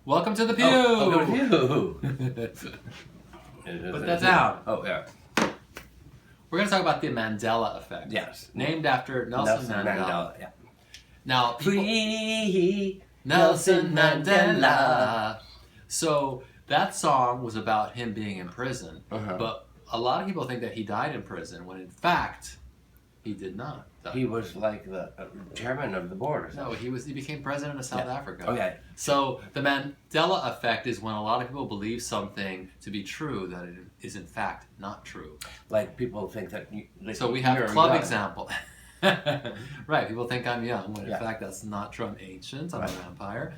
Welcome to the Peew! Oh, Peew! Put that down. Oh, yeah. We're going to talk about the Mandela Effect. Yes. Named after Nelson Mandela. Yeah. Now, Free Nelson Mandela. So that song was about him being in prison, but a lot of people think that he died in prison when in fact he did not. He was like the chairman of the board or something. No, he became president of South Africa. Okay. So the Mandela Effect is when a lot of people believe something to be true that it is in fact not true. Like people think that. So we have a club example. Right, people think I'm young when in fact that's not true. I'm ancient. I'm a vampire.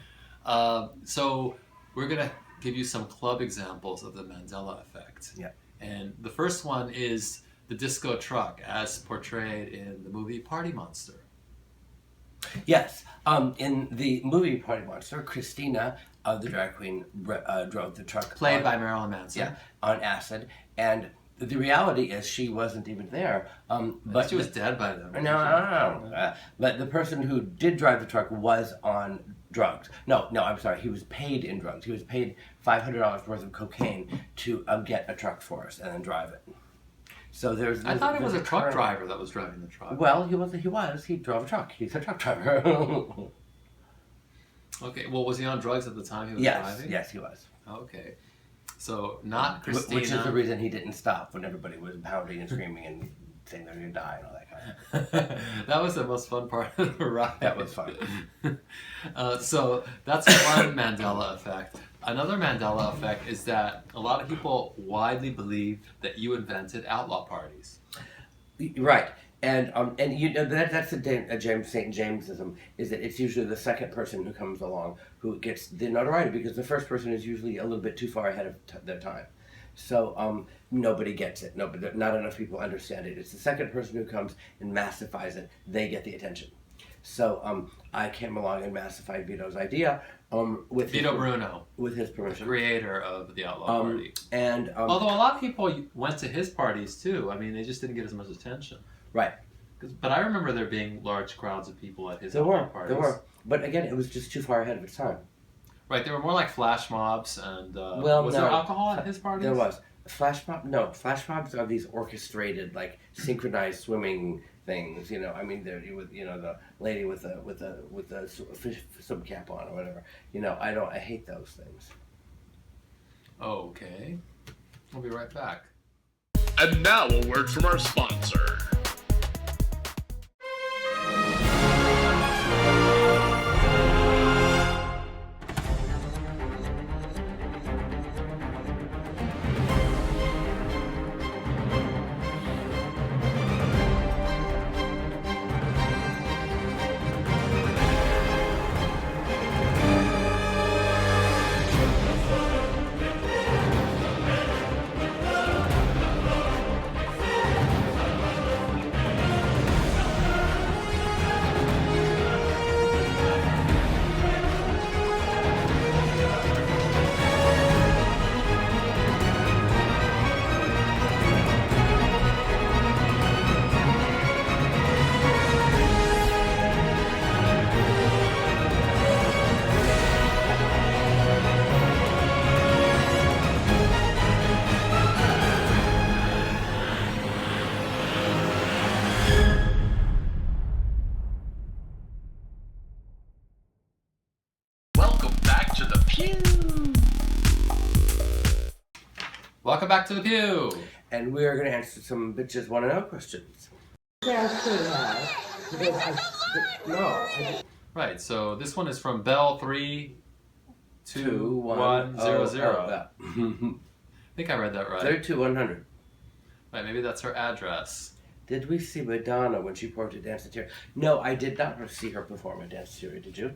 So we're gonna give you some club examples of the Mandela Effect. Yeah. And the first one is the disco truck as portrayed in the movie Party Monster. Yes. In the movie Party Monster, Christina, the drag queen, drove the truck. Played by Marilyn Manson. Yeah, on acid. And the reality is she wasn't even there. But she was dead by then. No. But the person who did drive the truck was on drugs. No, I'm sorry. He was paid in drugs. He was paid $500 worth of cocaine to get a truck for us and then drive it. So I thought it was a truck driver that was driving the truck. Well, he was. He drove a truck. He's a truck driver. Okay. Well, was he on drugs at the time he was driving? Yes, he was. Okay. So not Christina. Which is the reason he didn't stop when everybody was pounding and screaming and saying they're going to die and all that kind of stuff. That was the most fun part of the ride. That was fun. So that's one Mandela Effect. Another Mandela Effect is that a lot of people widely believe that you invented outlaw parties. Right. And you know that's a St. Jamesism, is that it's usually the second person who comes along who gets the notoriety because the first person is usually a little bit too far ahead of their time. So nobody gets it. Not enough people understand it. It's the second person who comes and massifies it. They get the attention. So I came along and massified Vito's idea with Vito Bruno, with his permission, creator of the Outlaw Party. And although a lot of people went to his parties too, I mean, they just didn't get as much attention. Right. But I remember there being large crowds of people at his parties. There were. But again, it was just too far ahead of its time. Right, they were more like flash mobs, and was there alcohol at his parties? There was. Flash mobs are these orchestrated, like synchronized swimming things. You know, I mean, they're with the lady with the swim cap on or whatever. You know, I hate those things. Okay, we'll be right back. And now a word from our sponsor. Welcome back to the Pew. And we are going to answer some bitches want to know questions. Right, so this one is from Bell32100. I think I read that right. 32100. Right, maybe that's her address. Did we see Madonna when she performed at Dance Satire? No, I did not see her perform at Dance Satire. Did you?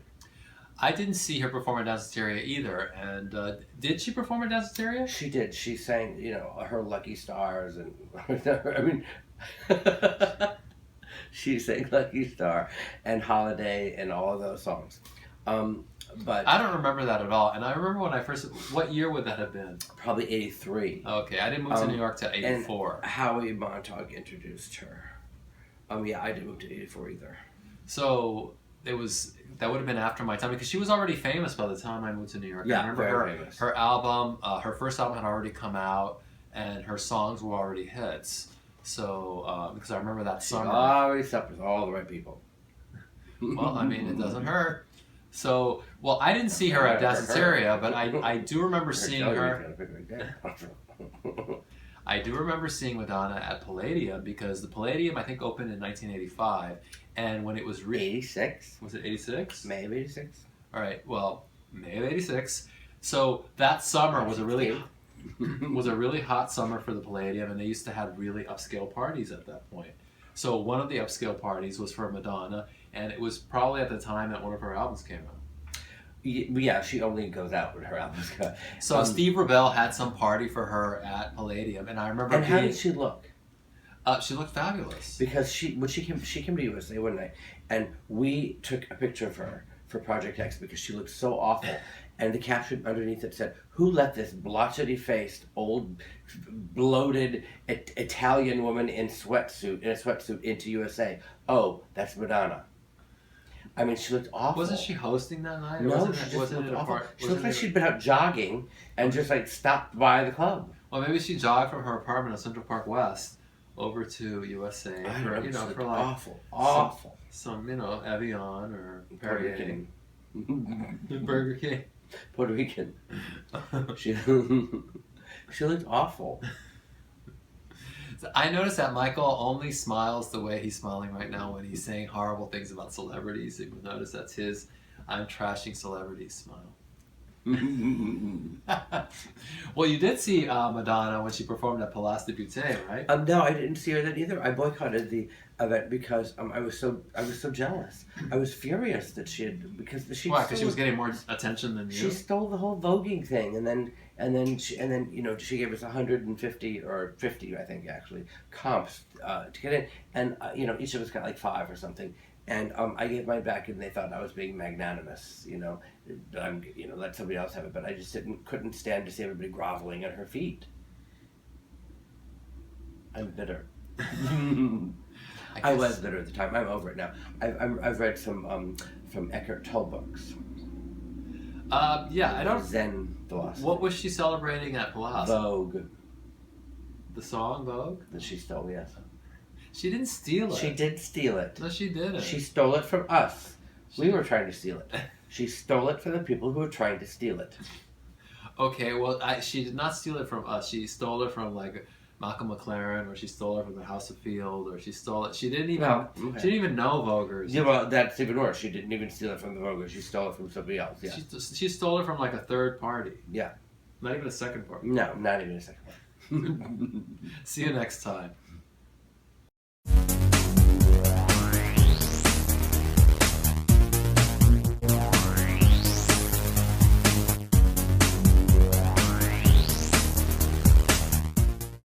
I didn't see her perform at Dance Satire either. And did she perform at Dance Satire? She did. She sang, her Lucky Stars and I mean, she sang Lucky Star and Holiday and all of those songs. But I don't remember that at all. And I remember when what year would that have been? Probably 83. Okay, I didn't move to New York till 84. And Howie Montauk introduced her. Yeah, I didn't move to 84 either. So that would have been after my time because she was already famous by the time I moved to New York. Yeah, I remember famous. her album, her first album had already come out, and her songs were already hits. So because I remember that summer. She already slept with all the right people. Well, I mean, it doesn't hurt. So, well, I didn't see her at Dasitaria, but I do remember seeing her. I do remember seeing Madonna at Palladium because the Palladium I think opened in 1985, and when it was 86. Was it 86? May of 86. All right. Well, May of '86. So that summer was a really hot summer for the Palladium, and they used to have really upscale parties at that point. So one of the upscale parties was for Madonna, and it was probably at the time that one of her albums came out. Yeah, she only goes out when her albums come out. So Steve Rebell had some party for her at Palladium, and I remember. And how did she look? She looked fabulous. Because she came to USA one night, and we took a picture of her for Project X because she looked so awful. And the caption underneath it said, "Who let this blotchy-faced, old, bloated Italian woman in a sweatsuit into USA? Oh, that's Madonna." I mean, she looked awful. Wasn't she hosting that night? No, she just looked awful. She looked like she'd been out jogging and just like stopped by the club. Well, maybe she jogged from her apartment on Central Park West over to USA for like awful. Some Evian or Perrier. Burger King. Puerto Rican. She looked awful. I noticed that Michael only smiles the way he's smiling right now when he's saying horrible things about celebrities. You'll notice that's his "I'm trashing celebrities" smile. Well, you did see Madonna when she performed at Place de Beauté, right? No, I didn't see her then either. I boycotted the event because I was so jealous. I was furious that she had because she was getting more attention than you. She stole the whole voguing thing, and then she gave us 150 or 50, I think actually, comps to get in, and each of us got like 5 or something. And I gave mine back, and they thought I was being magnanimous, let somebody else have it. But I just couldn't stand to see everybody groveling at her feet. I'm bitter. I was bitter at the time. I'm over it now. I've read some from Eckhart Tolle books. Yeah, I don't. Zen philosophy. What was she celebrating at Palazzo? Vogue. The song Vogue? That she stole, yes. She didn't steal it. She did steal it. No, she didn't. She stole it from us. We were trying to steal it. She stole it from the people who were trying to steal it. Okay, well, she did not steal it from us. She stole it from like Malcolm McLaren, or she stole it from the House of Field, or she stole it. She didn't even. She didn't even know Voguers. Yeah, well, that's even worse. She didn't even steal it from the Voguers. She stole it from somebody else. Yeah. She stole it from like a third party. Yeah. Not even a second party. No, not even a second party. See you next time.